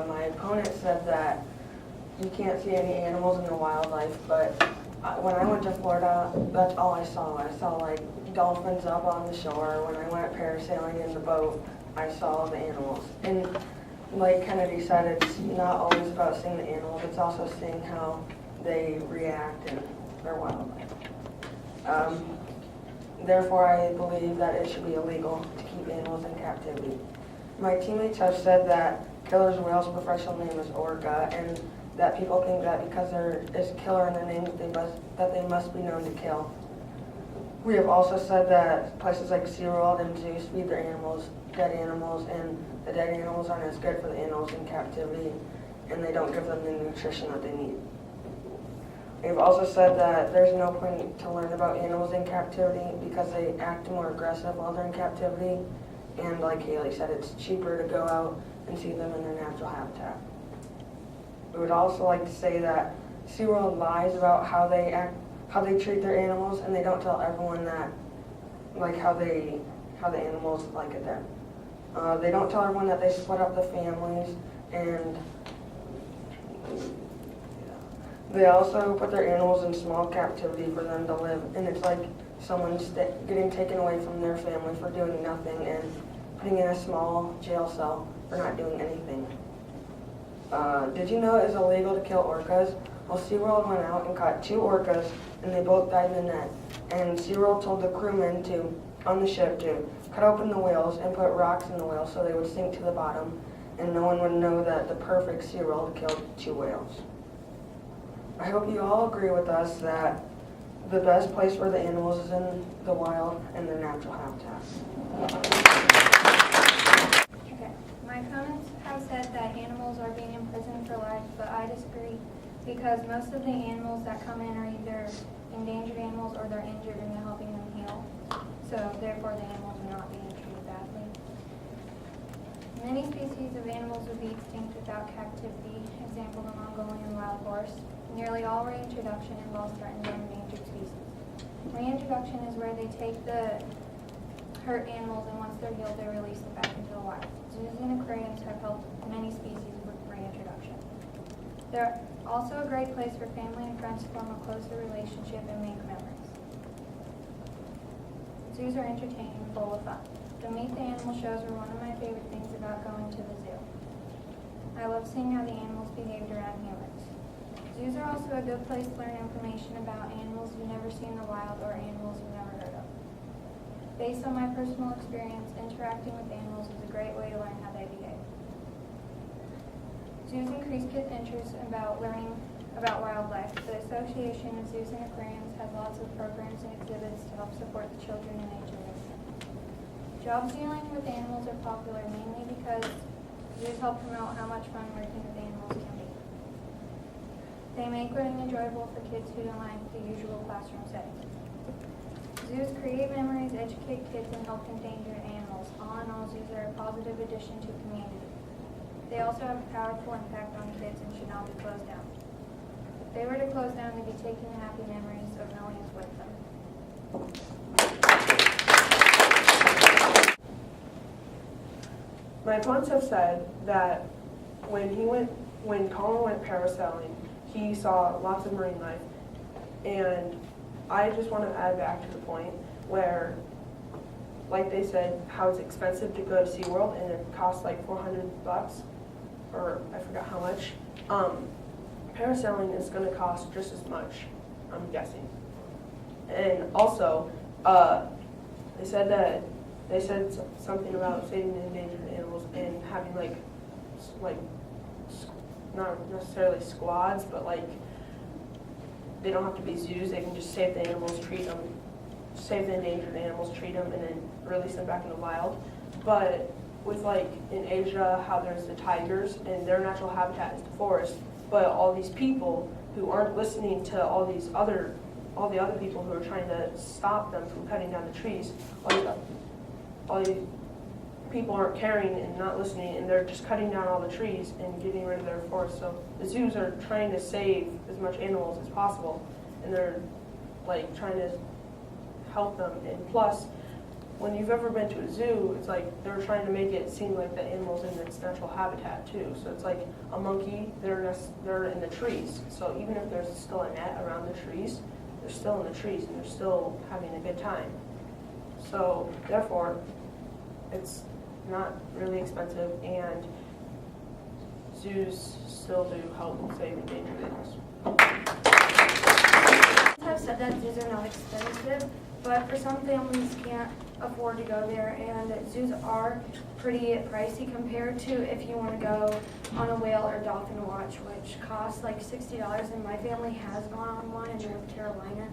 My opponent said that you can't see any animals in the wildlife, but when I went to Florida, that's all I saw. I saw like dolphins up on the shore. When I went parasailing in the boat, I saw the animals. And like Kennedy said, it's not always about seeing the animals, it's also seeing how they react in their wildlife. Therefore, I believe that it should be illegal to keep animals in captivity. My teammates have said that killer's whale's professional name is orca, and that people think that because there is killer in their name that they must be known to kill. We have also said that places like SeaWorld and zoos feed their animals dead animals, and the dead animals aren't as good for the animals in captivity, and they don't give them the nutrition that they need. We've also said that there's no point to learn about animals in captivity because they act more aggressive while they're in captivity, and like Haley said, it's cheaper to go out and see them in their natural habitat. We would also like to say that SeaWorld lies about how they act, how they treat their animals, and they don't tell everyone that, like how the animals like it there. They don't tell everyone that they split up the families, and they also put their animals in small captivity for them to live, and it's like someone's getting taken away from their family for doing nothing and putting in a small jail cell for not doing anything. Did you know it is illegal to kill orcas? Well, SeaWorld went out and caught 2 orcas, and they both died in the net. And SeaWorld told the crewmen on the ship to cut open the whales and put rocks in the whales so they would sink to the bottom, and no one would know that the perfect SeaWorld killed 2 whales. I hope you all agree with us that the best place for the animals is in the wild and their natural habitat. Okay, my opponents have said that animals are being imprisoned for life, but I disagree because most of the animals that come in are either endangered animals or they're injured and they're helping them heal. So therefore the animals are not being treated badly. Many species of animals would be extinct without captivity, example the Mongolian wild horse. Nearly all reintroduction involves threatened or endangered species. Reintroduction is where they take the hurt animals and once they're healed they release them back into the wild. Zoos and aquariums have helped many species with reintroduction. They're also a great place for family and friends to form a closer relationship and make memories. Zoos are entertaining and full of fun. The Meet the Animal shows are one of my favorite things about going to the zoo. I love seeing how the animals behaved around humans. Zoos are also a good place to learn information about animals you never see in the wild or animals you've never heard of. Based on my personal experience, interacting with animals is a great way to learn how they behave. Zoos increase kids' interest about learning about wildlife. The Association of Zoos and Aquariums has lots of programs and exhibits to help support the children in nature movement. Jobs dealing with animals are popular mainly because zoos help promote how much fun working with animals can be. They make learning enjoyable for kids who don't like the usual classroom setting. Zoos create memories, educate kids, and help endangered animals. All in all, zoos are a positive addition to community. They also have a powerful impact on kids and should not be closed down. If they were to close down, they'd be taking the happy memories of millions with them. My opponents have said that when Collin went parasailing, he saw lots of marine life, and I just want to add back to the point where, like they said, how it's expensive to go to SeaWorld, and it costs like $400, or I forgot how much. Parasailing is going to cost just as much, I'm guessing. And also, they said something about saving the endangered animals and having like not necessarily squads, but like they don't have to be zoos. They can just save the animals, save the endangered animals, treat them, and then release them back in the wild. But with like in Asia, how there's the tigers and their natural habitat is the forest, but all these people who aren't listening to all the other people who are trying to stop them from cutting down the trees, all these people aren't caring and not listening, and they're just cutting down all the trees and getting rid of their forests. So the zoos are trying to save as much animals as possible, and they're like trying to help them. And plus, when you've ever been to a zoo, it's like they're trying to make it seem like the animal's in its natural habitat too. So it's like a monkey, they're in the trees. So even if there's still a net around the trees, they're still in the trees and they're still having a good time. So therefore, it's not really expensive, and zoos still do help save endangered animals. I've said that zoos are not expensive, but for some families can't afford to go there, and zoos are pretty pricey compared to if you want to go on a whale or dolphin watch, which costs like $60. And my family has gone on one in North Carolina,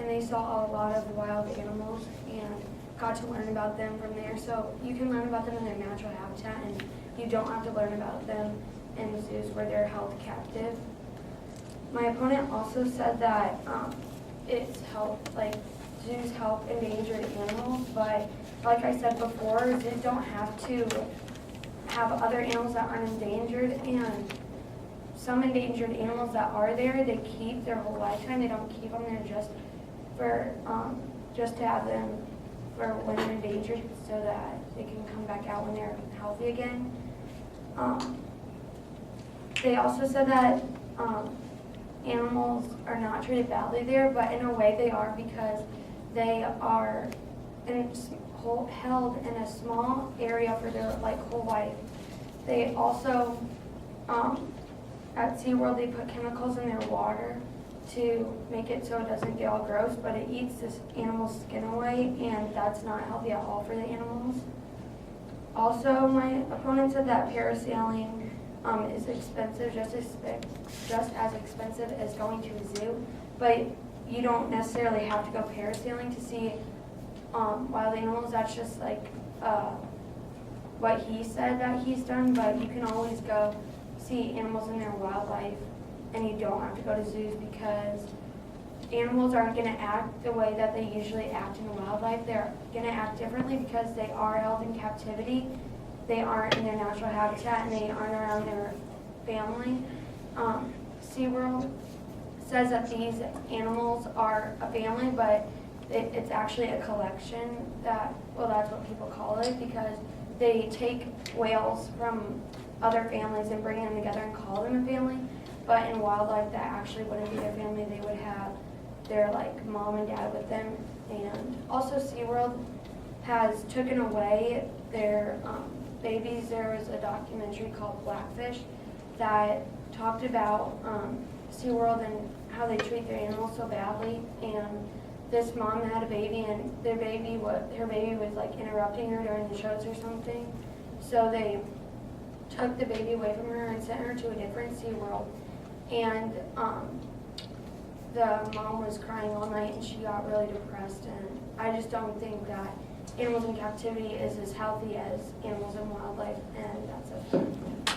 and they saw a lot of wild animals and got to learn about them from there. So you can learn about them in their natural habitat, and you don't have to learn about them in zoos where they're held captive. My opponent also said that zoos help endangered animals, but like I said before, zoos don't have to have other animals that aren't endangered, and some endangered animals that are there, they keep their whole lifetime. They don't keep them there just to have them for when they're endangered, so that they can come back out when they're healthy again. They also said that animals are not treated badly there, but in a way they are, because they are held in a small area for their whole life. They also, at SeaWorld, they put chemicals in their water to make it so it doesn't get all gross, but it eats this animal's skin away, and that's not healthy at all for the animals. Also, my opponent said that parasailing is expensive, just as expensive as going to a zoo, but you don't necessarily have to go parasailing to see wild animals. That's just what he said that he's done, but you can always go see animals in their wildlife, and you don't have to go to zoos, because animals aren't going to act the way that they usually act in the wildlife. They're going to act differently because they are held in captivity. They aren't in their natural habitat, and they aren't around their family. SeaWorld says that these animals are a family, but it's actually a collection that's what people call it, because they take whales from other families and bring them together and call them a family. But in wildlife, that actually wouldn't be their family. They would have their mom and dad with them. And also, SeaWorld has taken away their babies. There was a documentary called Blackfish that talked about SeaWorld and how they treat their animals so badly. And this mom had a baby, and her baby was interrupting her during the shows or something. So they took the baby away from her and sent her to a different SeaWorld. And the mom was crying all night, and she got really depressed. And I just don't think that animals in captivity is as healthy as animals in wildlife, and that's it.